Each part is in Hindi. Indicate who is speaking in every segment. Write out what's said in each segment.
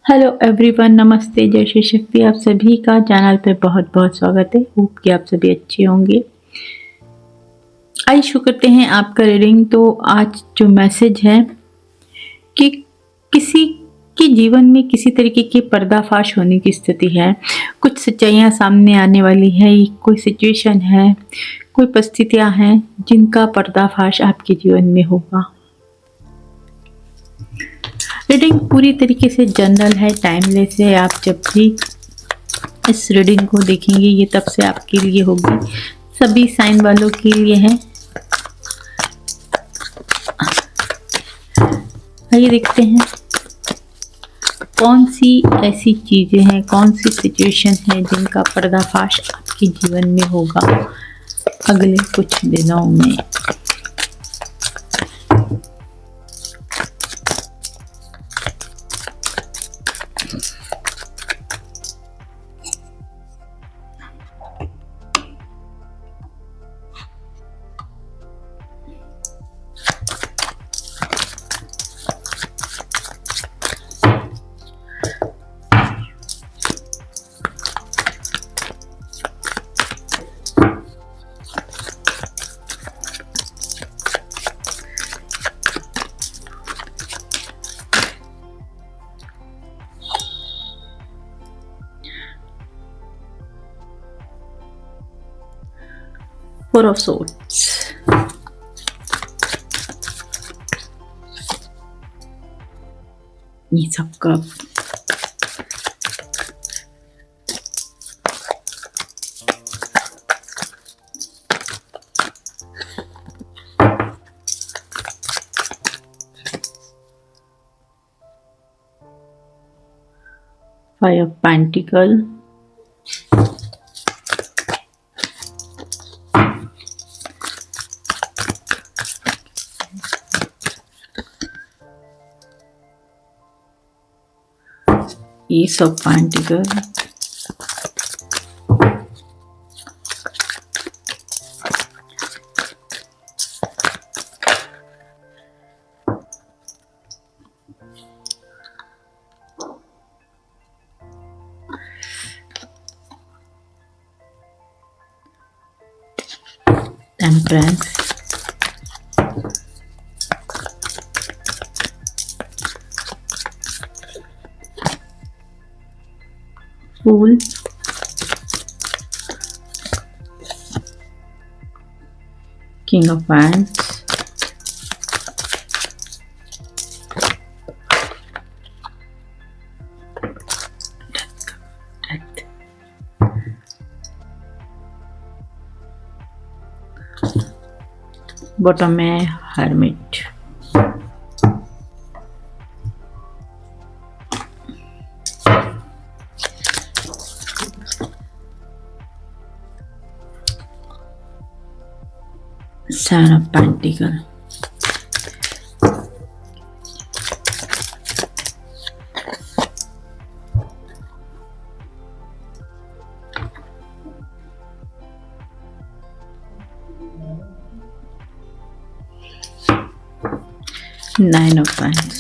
Speaker 1: हेलो एवरीवन, नमस्ते, जय श्री शक्ति। आप सभी का चैनल पे बहुत बहुत स्वागत है। होप कि आप सभी अच्छे होंगे। आइए शुरू करते हैं आपका रीडिंग। तो आज जो मैसेज है कि किसी के जीवन में किसी तरीके के पर्दाफाश होने की स्थिति है। कुछ सच्चाइयाँ सामने आने वाली है। कोई सिचुएशन है, कोई परिस्थितियाँ हैं जिनका पर्दाफाश आपके जीवन में होगा। रीडिंग पूरी तरीके से जनरल है, टाइमलेस है। आप जब भी इस रीडिंग को देखेंगे ये तब से आपके लिए होगी, सभी साइन वालों के लिए है। आइए देखते हैं कौन सी ऐसी चीजें हैं, कौन सी सिचुएशन है जिनका पर्दाफाश आपके जीवन में होगा अगले कुछ दिनों में। Four of Swords, ये सब कब Five of Pentacles, Ace of Pentacles, Temperance, Fool, King of Wands, Death, bottom में hermit. Seven of Pentacles, Nine of Wands,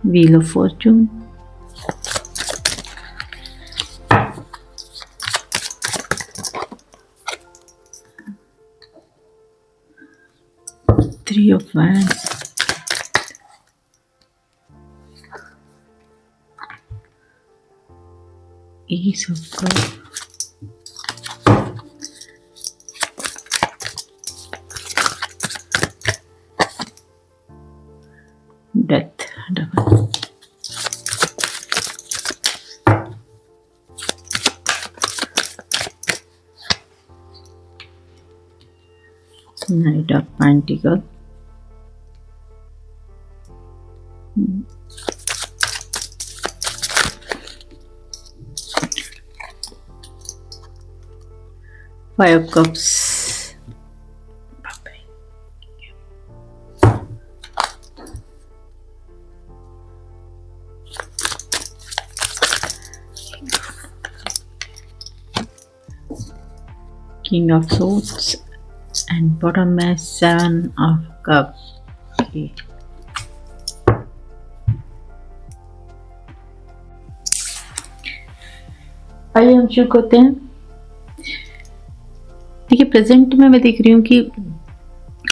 Speaker 1: Wheel of Fortune, Three of Wands, Ace of Cups, Death, double, Knight of Pentacles, Five of Cups, King of Swords and bottom में 7 ऑफ कप्स। आइए हम शुरू करते हैं। देखिए, प्रेजेंट में मैं देख रही हूँ कि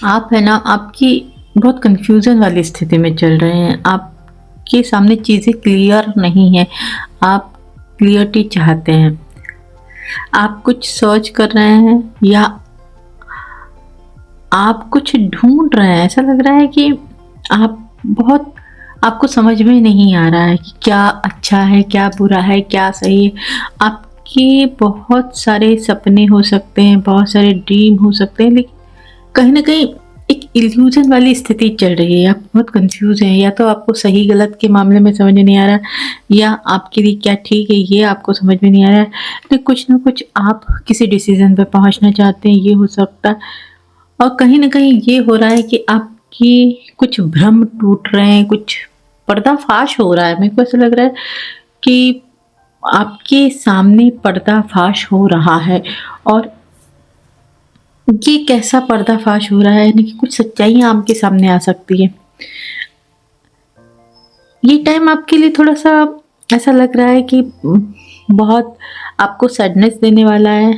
Speaker 1: आप है ना, आपकी बहुत कंफ्यूजन वाली स्थिति में चल रहे हैं। आपके सामने चीज़ें क्लियर नहीं है, आप क्लियरिटी चाहते हैं, आप कुछ सर्च कर रहे हैं या आप कुछ ढूंढ रहे हैं। ऐसा लग रहा है कि आपको समझ में नहीं आ रहा है कि क्या अच्छा है, क्या बुरा है, क्या सही है। आपके बहुत सारे सपने हो सकते हैं, बहुत सारे ड्रीम हो सकते हैं, लेकिन कहीं ना कहीं एक इल्यूजन वाली स्थिति चल रही है। आप बहुत कंफ्यूज हैं, या तो आपको सही गलत के मामले में समझ नहीं आ रहा है, या आपके लिए क्या ठीक है ये आपको समझ में नहीं आ रहा है। तो कुछ ना कुछ आप किसी डिसीजन पे पहुंचना चाहते हैं, ये हो सकता है। और कहीं ना कहीं ये हो रहा है कि आपकी कुछ भ्रम टूट रहे हैं, कुछ पर्दाफाश हो रहा है। मेरे को ऐसा लग रहा है कि आपके सामने पर्दाफाश हो रहा है। और ये कैसा पर्दाफाश हो रहा है, यानी कि कुछ सच्चाइयाँ आपके सामने आ सकती है। ये टाइम आपके लिए थोड़ा सा ऐसा लग रहा है कि बहुत आपको सैडनेस देने वाला है,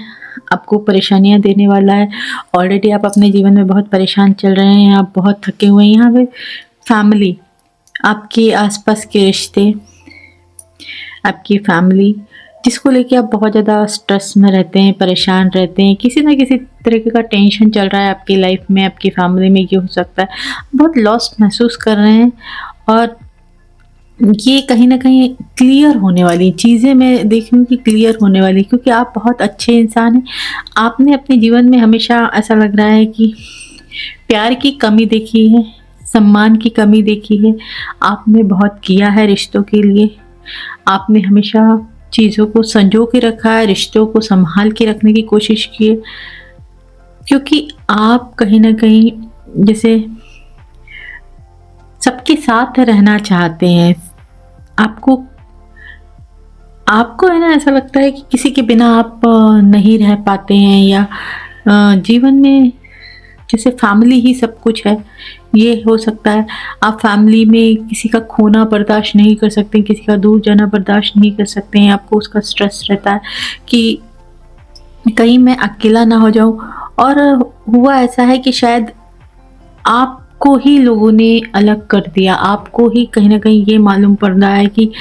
Speaker 1: आपको परेशानियाँ देने वाला है। ऑलरेडी आप अपने जीवन में बहुत परेशान चल रहे हैं, आप बहुत थके हुए हैं। यहाँ पे फैमिली, आपके आसपास के रिश्ते, आपकी फैमिली, जिसको लेके आप बहुत ज़्यादा स्ट्रेस में रहते हैं, परेशान रहते हैं, किसी ना किसी तरीके का टेंशन चल रहा है आपकी लाइफ में, आपकी फैमिली में। ये हो सकता है बहुत लॉस्ट महसूस कर रहे हैं, और ये कहीं ना कहीं क्लियर होने वाली चीज़ें मैं देख रही हूँ कि क्लियर होने वाली, क्योंकि आप बहुत अच्छे इंसान हैं। आपने अपने जीवन में हमेशा ऐसा लग रहा है कि प्यार की कमी देखी है, सम्मान की कमी देखी है। आपने बहुत किया है रिश्तों के लिए, आपने हमेशा चीज़ों को संजो के रखा है, रिश्तों को संभाल के रखने की कोशिश की है, क्योंकि आप कहीं ना कहीं जैसे सबके साथ रहना चाहते हैं। आपको आपको है ना, ऐसा लगता है कि किसी के बिना आप नहीं रह पाते हैं, या जीवन में जैसे फैमिली ही सब कुछ है। ये हो सकता है आप फैमिली में किसी का खोना बर्दाश्त नहीं कर सकते, किसी का दूर जाना बर्दाश्त नहीं कर सकते हैं। आपको उसका स्ट्रेस रहता है कि कहीं मैं अकेला ना हो जाऊं। और हुआ ऐसा है कि शायद आपको ही लोगों ने अलग कर दिया, आपको ही कहीं ना कहीं ये मालूम पड़ रहा है कि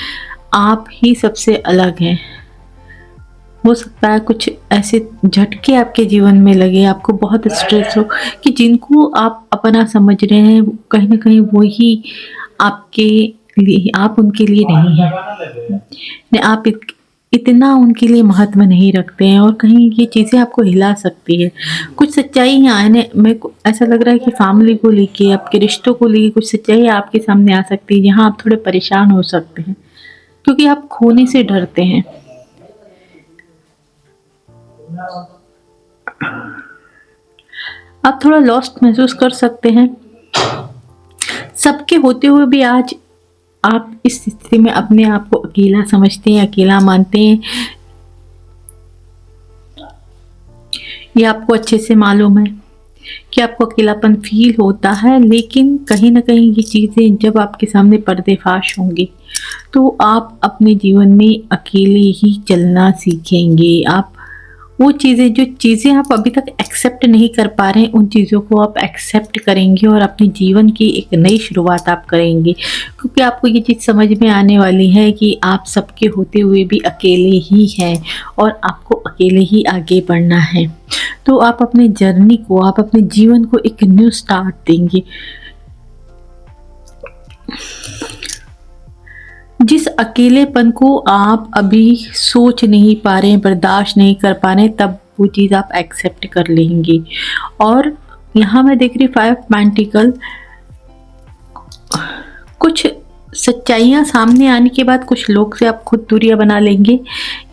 Speaker 1: आप ही सबसे अलग हैं। हो सकता है कुछ ऐसे झटके आपके जीवन में लगे, आपको बहुत स्ट्रेस हो कि जिनको आप अपना समझ रहे हैं, कहीं ना कहीं वो ही आपके लिए, आप उनके लिए नहीं है। आप इतना उनके लिए महत्व नहीं रखते हैं, और कहीं ये चीज़ें आपको हिला सकती है। कुछ सच्चाई आने में ऐसा लग रहा है कि फैमिली को लेके, आपके रिश्तों को लेके कुछ सच्चाई आपके सामने आ सकती है, जहाँ आप थोड़े परेशान हो सकते हैं, क्योंकि आप खोने से डरते हैं। आप थोड़ा लॉस्ट महसूस कर सकते हैं। सबके होते हुए भी आज आप इस स्थिति में अपने आप को अकेला समझते हैं, अकेला मानते हैं। ये आपको अच्छे से मालूम है कि आपको अकेलापन फील होता है, लेकिन कहीं ना कहीं ये चीज़ें जब आपके सामने पर्देफाश होंगी, तो आप अपने जीवन में अकेले ही चलना सीखेंगे। आप वो चीज़ें, जो चीज़ें आप अभी तक एक्सेप्ट नहीं कर पा रहे हैं, उन चीज़ों को आप एक्सेप्ट करेंगे, और अपने जीवन की एक नई शुरुआत आप करेंगे। क्योंकि आपको ये चीज़ समझ में आने वाली है कि आप सबके होते हुए भी अकेले ही हैं, और आपको अकेले ही आगे बढ़ना है। तो आप अपने जर्नी को, आप अपने जीवन को एक न्यू स्टार्ट देंगे। जिस अकेलेपन को आप अभी सोच नहीं पा रहे हैं, बर्दाश्त नहीं कर पा रहे हैं, तब वो चीज़ आप एक्सेप्ट कर लेंगे। और यहाँ मैं देख रही 5 पेंटिकल, कुछ सच्चाइयाँ सामने आने के बाद कुछ लोग से आप खुद दूरियां बना लेंगे,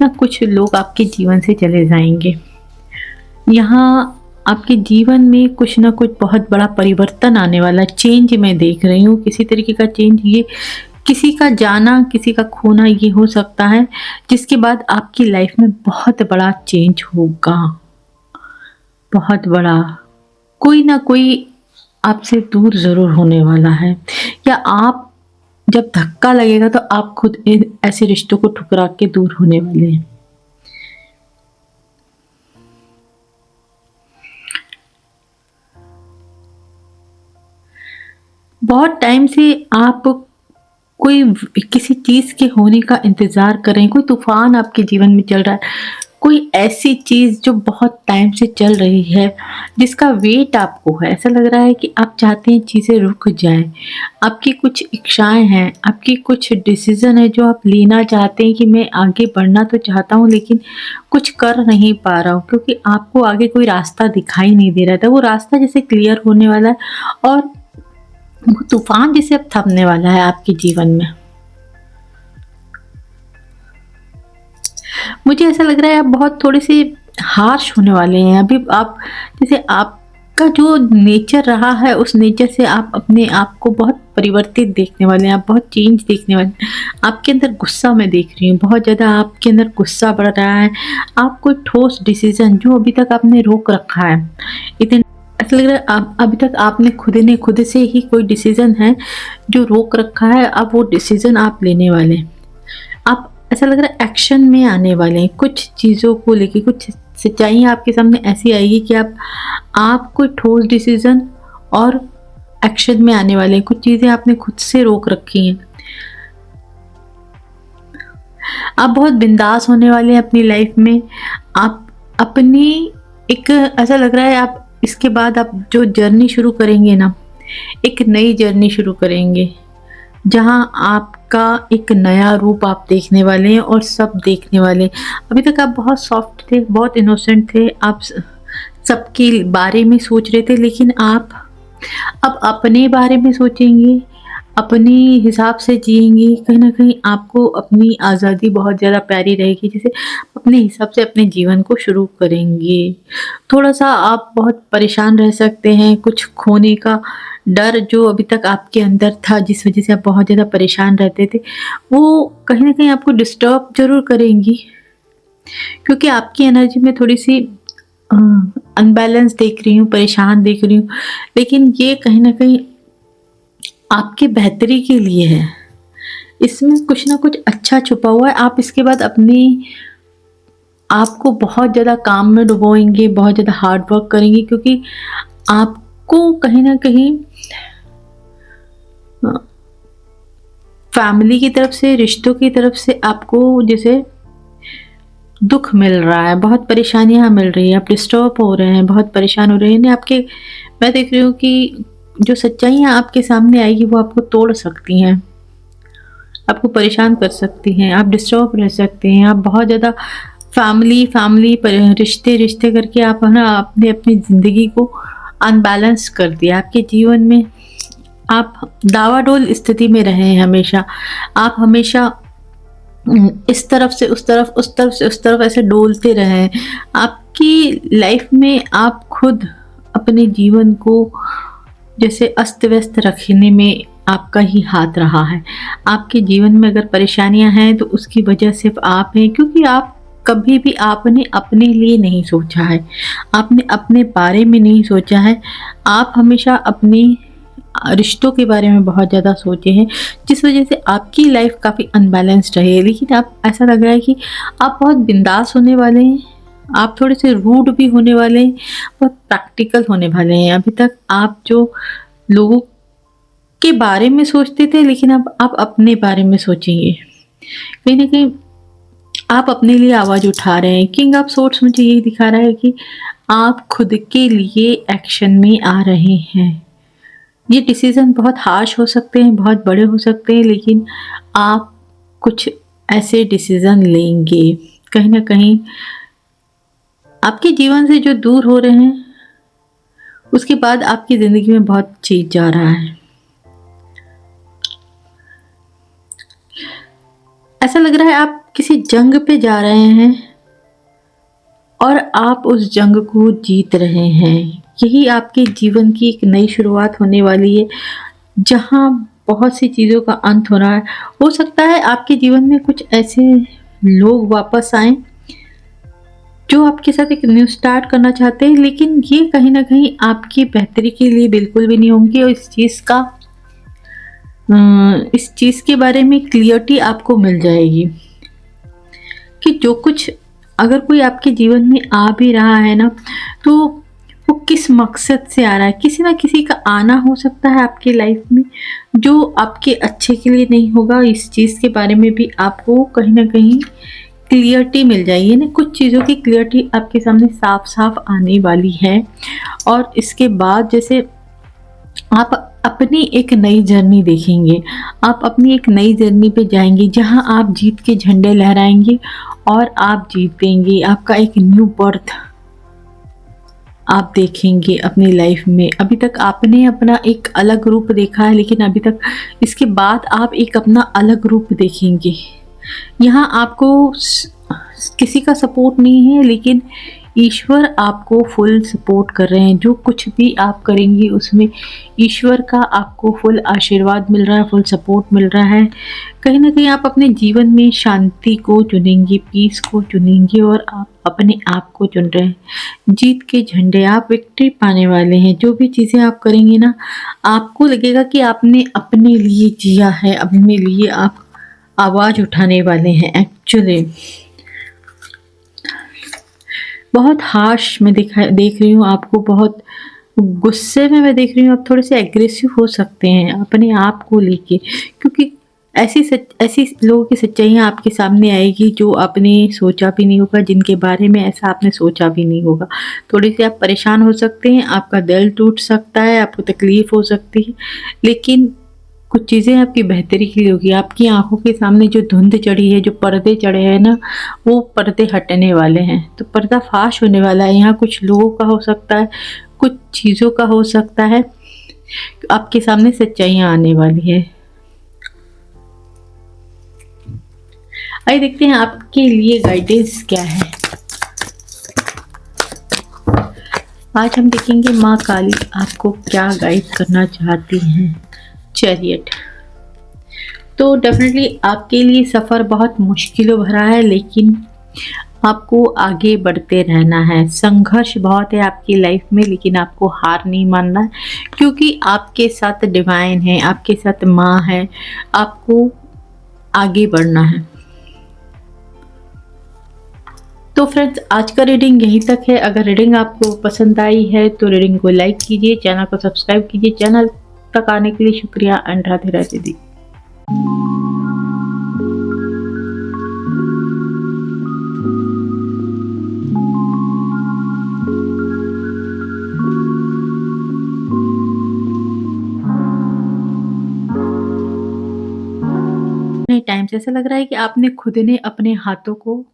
Speaker 1: या कुछ लोग आपके जीवन से चले जाएंगे। यहाँ आपके जीवन में कुछ ना कुछ बहुत बड़ा परिवर्तन आने वाला, चेंज मैं देख रही हूँ, किसी तरीके का चेंज। ये किसी का जाना, किसी का खोना ये हो सकता है, जिसके बाद आपकी लाइफ में बहुत बड़ा चेंज होगा, बहुत बड़ा। कोई ना कोई आपसे दूर ज़रूर होने वाला है, या आप जब धक्का लगेगा तो आप खुद इन ऐसे रिश्तों को ठुकरा के दूर होने वाले हैं। बहुत टाइम से आप कोई किसी चीज़ के होने का इंतज़ार कर रहे हैं, कोई तूफ़ान आपके जीवन में चल रहा है, कोई ऐसी चीज़ जो बहुत टाइम से चल रही है, जिसका वेट आपको है। ऐसा लग रहा है कि आप चाहते हैं चीज़ें रुक जाएँ। आपकी कुछ इच्छाएँ हैं, आपकी कुछ डिसीज़न है जो आप लेना चाहते हैं कि मैं आगे बढ़ना तो चाहता हूँ, लेकिन कुछ कर नहीं पा रहा हूँ, क्योंकि आपको आगे कोई रास्ता दिखाई नहीं दे रहा था। वो रास्ता जैसे क्लियर होने वाला है, और वो तूफ़ान जैसे अब थमने वाला है आपके जीवन में। मुझे ऐसा लग रहा है आप बहुत थोड़े-से हार्श होने वाले हैं। अभी आप जैसे आपका जो नेचर रहा है, उस नेचर से आप अपने आप को बहुत परिवर्तित देखने वाले हैं, आप बहुत चेंज देखने वाले हैं। आपके अंदर गुस्सा मैं देख रही हूँ, बहुत ज़्यादा आपके अंदर गुस्सा बढ़ रहा है। आप कोई ठोस डिसीज़न जो अभी तक आपने रोक रखा है, इतने ऐसा लग रहा है आप अभी तक आपने खुद से ही कोई डिसीज़न है जो रोक रखा है, अब वो डिसीज़न आप लेने वाले हैं। आप ऐसा लग रहा है एक्शन में आने वाले हैं, कुछ चीज़ों को लेके कुछ सच्चाइयाँ आपके सामने ऐसी आएगी कि आप कोई ठोस डिसीज़न और एक्शन में आने वाले हैं। कुछ चीज़ें आपने खुद से रोक रखी हैं। आप बहुत बिंदास होने वाले हैं अपनी लाइफ में। आप अपनी एक ऐसा लग रहा है आप इसके बाद आप जो जर्नी शुरू करेंगे ना, एक नई जर्नी शुरू करेंगे, जहाँ आपका एक नया रूप आप देखने वाले हैं और सब देखने वाले हैं। अभी तक आप बहुत सॉफ्ट थे, बहुत इनोसेंट थे, आप सबके बारे में सोच रहे थे, लेकिन आप अब अपने बारे में सोचेंगे, अपने हिसाब से जिएँगे। कहीं न कहीं आपको अपनी आज़ादी बहुत ज़्यादा प्यारी रहेगी, जैसे अपने हिसाब से अपने जीवन को शुरू करेंगे। थोड़ा-सा आप बहुत परेशान रह सकते हैं, कुछ खोने का डर जो अभी तक आपके अंदर था, जिस वज़ह से आप बहुत ज़्यादा परेशान रहते थे, वो कहीं न कहीं आपको डिस्टर्ब ज़रूर करेंगी, क्योंकि आपकी एनर्जी में थोड़ी-सी अ, अनबैलेंस देख रही हूँ, परेशान देख रही हूँ। लेकिन ये कहीं न कहीं आपकी बेहतरी के लिए है। इसमें कुछ न कुछ अच्छा छुपा हुआ है। आप इसके बाद अपनी आपको बहुत ज़्यादा काम में डुबोएँगे, बहुत ज़्यादा हार्ड वर्क करेंगे, क्योंकि आपको कहीं न कहीं अ, फैमिली की तरफ से, रिश्तों की तरफ से आपको जैसे दुःख मिल रहा है, बहुत परेशानियाँ मिल रही हैं, आप डिस्टर्ब हो रहे हैं, बहुत परेशान हो रहे हैं। यानी आपके मैं देख रही हूँ कि जो सच्चाइयाँ आपके सामने आएगी वो आपको तोड़ सकती हैं, आपको परेशान कर सकती हैं, आप डिस्टर्ब रह सकते हैं, आप बहुत ज़्यादा फैमिली पर रिश्ते करके आप है ना आपने अपनी ज़िंदगी को अनबैलेंस कर दिया। आपके जीवन में आप डावाडोल स्थिति में रहे हैं हमेशा। आप हमेशा इस तरफ से उस तरफ, उस तरफ से उस तरफ ऐसे डोलते रहे हैं। आपकी लाइफ में आप खुद अपने जीवन को जैसे अस्त-व्यस्त रखने में आपका ही हाथ रहा है। आपके जीवन में अगर परेशानियाँ हैं तो उसकी वजह सिर्फ़ आप हैं, क्योंकि आप कभी भी आपने अपने लिए नहीं सोचा है। आपने अपने बारे में नहीं सोचा है। आप हमेशा अपने रिश्तों के बारे में बहुत ज़्यादा सोचे हैं, जिस वजह से आपकी लाइफ काफ़ी अनबैलेंस्ड रही है। लेकिन आप ऐसा लग रहा है कि आप बहुत बिंदास होने वाले हैं, आप थोड़े से रूड भी होने वाले हैं, बहुत प्रैक्टिकल होने वाले हैं। अभी तक आप जो लोगों के बारे में सोचते थे, लेकिन अब आप अपने बारे में सोचेंगे। कहीं न कहीं आप अपने लिए आवाज़ उठा रहे हैं। किंग ऑफ सोर्ड्स मुझे यही दिखा रहा है कि आप खुद के लिए एक्शन में आ रहे हैं। ये डिसीज़न बहुत हार्श हो सकते हैं, बहुत बड़े हो सकते हैं, लेकिन आप कुछ ऐसे डिसीज़न लेंगे, कहीं न कहीं आपके जीवन से जो दूर हो रहे हैं, उसके बाद आपकी ज़िंदगी में बहुत चेंज जा रहा है। ऐसा लग रहा है आप किसी जंग पे जा रहे हैं और आप उस जंग को जीत रहे हैं। यही आपके जीवन की एक नई शुरुआत होने वाली है, जहाँ बहुत सी चीज़ों का अंत हो रहा है। हो सकता है आपके जीवन में कुछ ऐसे लोग वापस आएँ जो आपके साथ एक न्यू स्टार्ट करना चाहते हैं, लेकिन ये कहीं न कहीं आपकी बेहतरी के लिए बिल्कुल भी नहीं होंगे और इस चीज़ के बारे में क्लियरिटी आपको मिल जाएगी कि जो कुछ अगर कोई आपके जीवन में आ भी रहा है ना, तो वो किस मकसद से आ रहा है। किसी न किसी का आना हो सकता है आपकी लाइफ में, जो आपके अच्छे के लिए नहीं होगा। इस चीज़ के बारे में भी आपको कहीं न कहीं क्लियरिटी मिल जाएगी ना, कुछ चीज़ों की क्लियरिटी आपके सामने साफ-साफ आने वाली है। और इसके बाद जैसे आप अपनी एक नई जर्नी देखेंगे, आप अपनी एक नई जर्नी पे जाएँगे जहाँ आप जीत के झंडे लहराएँगे और आप जीतेंगे। आपका एक न्यू बर्थ आप देखेंगे अपनी लाइफ में। अभी तक आपने अपना एक अलग रूप देखा है, लेकिन अभी तक इसके बाद आप एक अपना अलग रूप देखेंगे। यहाँ आपको किसी का सपोर्ट नहीं है, लेकिन ईश्वर आपको फुल सपोर्ट कर रहे हैं। जो कुछ भी आप करेंगी उसमें ईश्वर का आपको फुल आशीर्वाद मिल रहा है, फुल सपोर्ट मिल रहा है। कहीं न कहीं आप अपने जीवन में शांति को चुनेंगी, पीस को चुनेंगी और आप अपने आप को चुन रहे हैं। जीत के झंडे, आप विक्ट्री पाने वाले हैं। जो भी चीज़ें आप करेंगे ना, आपको लगेगा कि आपने अपने लिए जिया है, अपने लिए आप आवाज़ उठाने वाले हैं एक्चुअली। बहुत हार्श मैं देख रही हूँ आपको, बहुत गुस्से में मैं देख रही हूँ। आप थोड़े से एग्रेसिव हो सकते हैं अपने आप को लेके, क्योंकि ऐसी लोगों की सच्चाइयाँ आपके सामने आएगी जो आपने सोचा भी नहीं होगा, जिनके बारे में ऐसा आपने सोचा भी नहीं होगा। थोड़ी-सी आप परेशान हो सकते हैं, आपका दिल टूट सकता है, आपको तकलीफ़ हो सकती है, लेकिन कुछ चीज़ें आपकी बेहतरी के लिए होगी। आपकी आँखों के सामने जो धुंध चढ़ी है, जो पर्दे चढ़े हैं ना, वो पर्दे हटने वाले हैं। तो पर्दाफ़ाश होने वाला है। यहाँ कुछ लोगों का हो सकता है, कुछ चीज़ों का हो सकता है। आपके सामने सच्चाइयाँ आने वाली है। आइए देखते हैं आपके लिए गाइडेंस क्या है। आज हम देखेंगे माँ काली आपको क्या गाइड करना चाहती हैं। चैरियट। तो डेफिनेटली आपके लिए सफ़र बहुत मुश्किलों भरा है, लेकिन आपको आगे बढ़ते रहना है। संघर्ष बहुत है आपकी लाइफ में, लेकिन आपको हार नहीं मानना है, क्योंकि आपके साथ डिवाइन है, आपके साथ माँ है। आपको आगे बढ़ना है। तो फ्रेंड्स, आज का रीडिंग यहीं तक है। अगर रीडिंग आपको पसंद आई है तो रीडिंग को लाइक कीजिए, चैनल को सब्सक्राइब कीजिए। चैनल तक आने के लिए शुक्रिया and Radhe Radhe the. Time से ऐसा लग रहा है कि आपने खुद ने अपने हाथों को